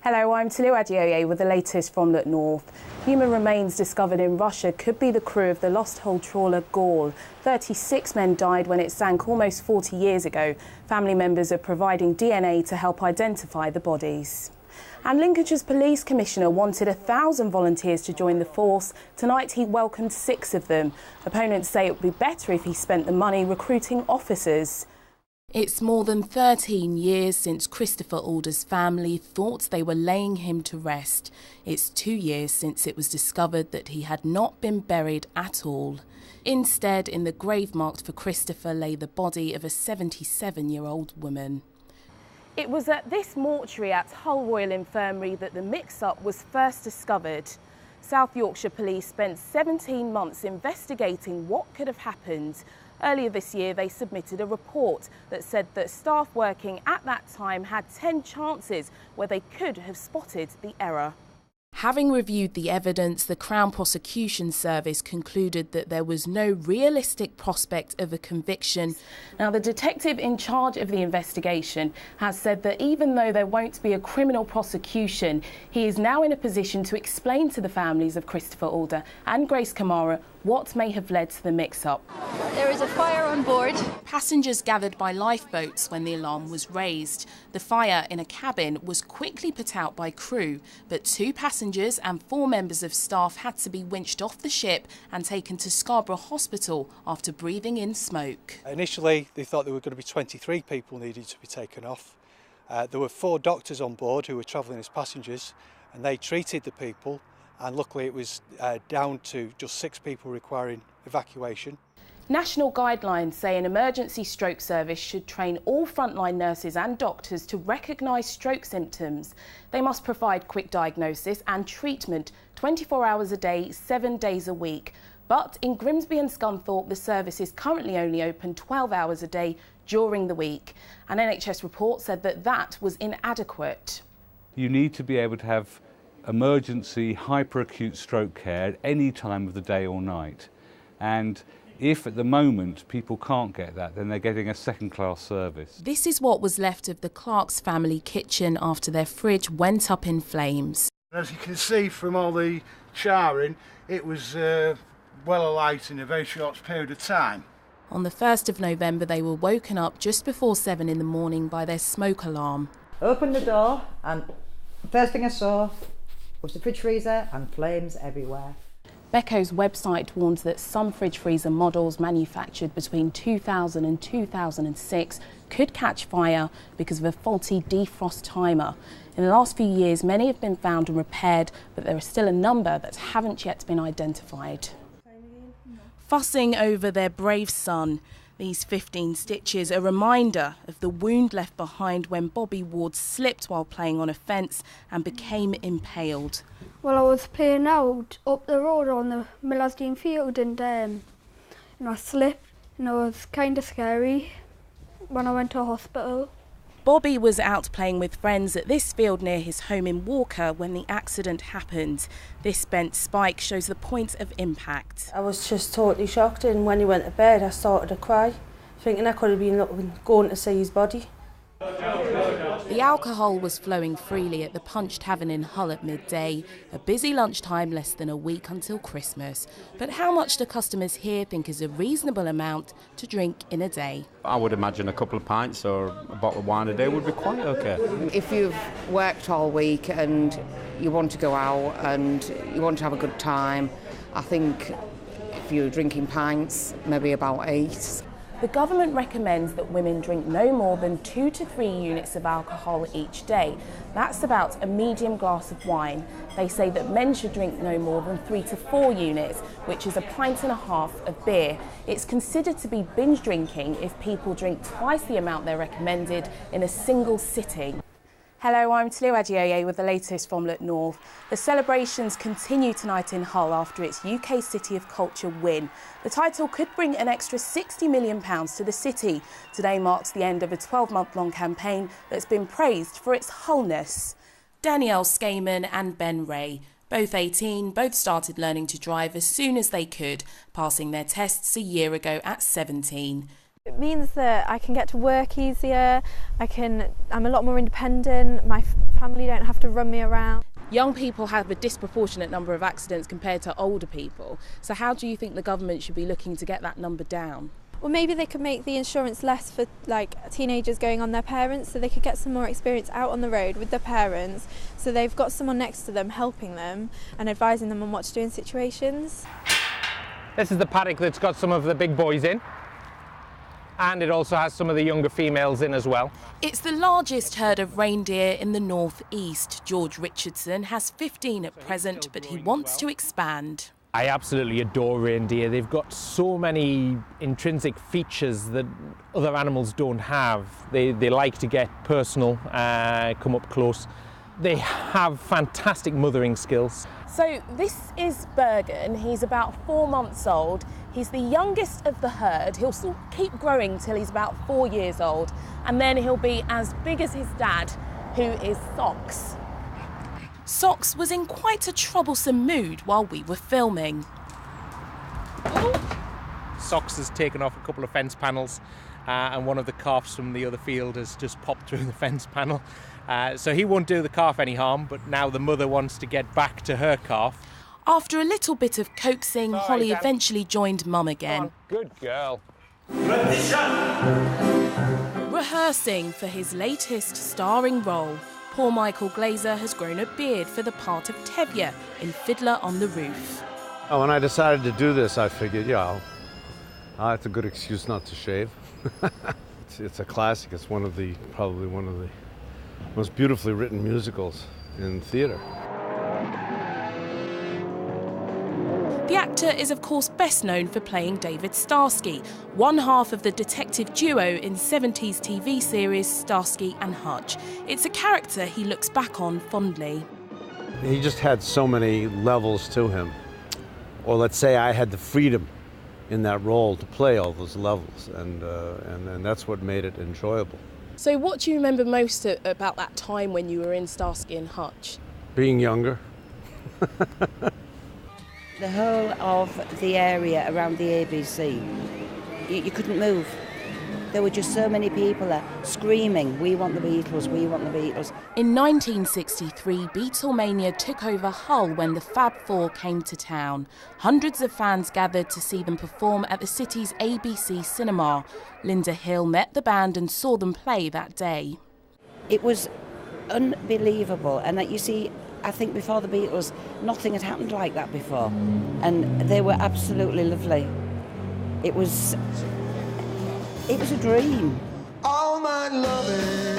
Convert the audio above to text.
Hello, I'm Tolu Adeoye with the latest from the north. Human remains discovered in Russia could be the crew of the lost hull trawler Gaul. 36 men died when it sank almost 40 years ago. Family members are providing DNA to help identify the bodies. And Lincolnshire's police commissioner wanted 1,000 volunteers to join the force. Tonight he welcomed 6 of them. Opponents say it would be better if he spent the money recruiting officers. It's more than 13 years since Christopher Alder's family thought they were laying him to rest. It's 2 years since it was discovered that he had not been buried at all. Instead, in the grave marked for Christopher lay the body of a 77-year-old woman. It was at this mortuary at Hull Royal Infirmary that the mix-up was first discovered. South Yorkshire Police spent 17 months investigating what could have happened. Earlier this year, they submitted a report that said that staff working at that time had 10 chances where they could have spotted the error. Having reviewed the evidence, the Crown Prosecution Service concluded that there was no realistic prospect of a conviction. Now, the detective in charge of the investigation has said that even though there won't be a criminal prosecution, he is now in a position to explain to the families of Christopher Alder and Grace Kamara what may have led to the mix-up. There is a fire on board. Passengers gathered by lifeboats when the alarm was raised. The fire in a cabin was quickly put out by crew, but 2 passengers and 4 members of staff had to be winched off the ship and taken to Scarborough Hospital after breathing in smoke. Initially, they thought there were going to be 23 people needed to be taken off. There were 4 doctors on board who were travelling as passengers, and they treated the people. And luckily it was down to just 6 people requiring evacuation. National guidelines say an emergency stroke service should train all frontline nurses and doctors to recognise stroke symptoms. They must provide quick diagnosis and treatment 24 hours a day, 7 days a week. But in Grimsby and Scunthorpe, the service is currently only open 12 hours a day during the week. An NHS report said that that was inadequate. You need to be able to have emergency hyperacute stroke care at any time of the day or night, and if at the moment people can't get that, then they're getting a second-class service. This is what was left of the Clark's family kitchen after their fridge went up in flames. As you can see from all the charring, it was well alight in a very short period of time. On the 1st of November they were woken up just before 7 in the morning by their smoke alarm. Opened the door and the first thing I saw was the fridge freezer and flames everywhere. Beco's website warns that some fridge freezer models manufactured between 2000 and 2006 could catch fire because of a faulty defrost timer. In the last few years, many have been found and repaired, but there are still a number that haven't yet been identified. Fussing over their brave son. These 15 stitches, a reminder of the wound left behind when Bobby Ward slipped while playing on a fence and became impaled. Well, I was playing out up the road on the Millersdean field and I slipped and it was kind of scary when I went to hospital. Bobby was out playing with friends at this field near his home in Walker when the accident happened. This bent spike shows the point of impact. I was just totally shocked, and when he went to bed I started to cry, thinking I could have been going to see his body. The alcohol was flowing freely at the Punch Tavern in Hull at midday, a busy lunchtime less than a week until Christmas. But how much do customers here think is a reasonable amount to drink in a day? I would imagine a couple of pints or a bottle of wine a day would be quite okay. If you've worked all week and you want to go out and you want to have a good time, I think if you're drinking pints, maybe about 8. The government recommends that women drink no more than 2 to 3 units of alcohol each day. That's about a medium glass of wine. They say that men should drink no more than 3 to 4 units, which is a pint and a half of beer. It's considered to be binge drinking if people drink twice the amount they're recommended in a single sitting. Hello, I'm Tolu Adeoye with the latest from Look North. The celebrations continue tonight in Hull after its UK City of Culture win. The title could bring an extra £60 million to the city. Today marks the end of a 12-month-long campaign that's been praised for its wholeness. Danielle Skaman and Ben Ray, both 18, both started learning to drive as soon as they could, passing their tests a year ago at 17. It means that I can get to work easier, I'm a lot more independent, my family don't have to run me around. Young people have a disproportionate number of accidents compared to older people. So how do you think the government should be looking to get that number down? Well, maybe they could make the insurance less for teenagers going on their parents, so they could get some more experience out on the road with their parents, so they've got someone next to them helping them and advising them on what to do in situations. This is the paddock that's got some of the big boys in, and it also has some of the younger females in as well. It's the largest herd of reindeer in the northeast. George Richardson has 15 at present, but he wants to expand. I absolutely adore reindeer. They've got so many intrinsic features that other animals don't have. They like to get personal, come up close. They have fantastic mothering skills. So this is Bergen. He's about 4 months old. He's the youngest of the herd. He'll still keep growing till he's about 4 years old, and then he'll be as big as his dad, who is Socks. Socks was in quite a troublesome mood while we were filming. Socks has taken off a couple of fence panels, and one of the calves from the other field has just popped through the fence panel. So he won't do the calf any harm, but now the mother wants to get back to her calf. After a little bit of coaxing, Holly eventually joined Mum again. Good girl. Rehearsing for his latest starring role, Paul Michael Glaser has grown a beard for the part of Tevye in Fiddler on the Roof. When I decided to do this, I figured, it's a good excuse not to shave. It's a classic. It's probably one of the most beautifully written musicals in theatre. The actor is of course best known for playing David Starsky, one half of the detective duo in 70s TV series Starsky and Hutch. It's a character he looks back on fondly. He just had so many levels to him. Or let's say I had the freedom in that role to play all those levels, and that's what made it enjoyable. So what do you remember most about that time when you were in Starsky and Hutch? Being younger. The whole of the area around the ABC, you couldn't move. There were just so many people there screaming, "We want the Beatles, we want the Beatles." In 1963, Beatlemania took over Hull when the Fab Four came to town. Hundreds of fans gathered to see them perform at the city's ABC cinema. Linda Hill met the band and saw them play that day. It was unbelievable, and that you see, I think before the Beatles, nothing had happened like that before, and they were absolutely lovely. It was a dream. All my loving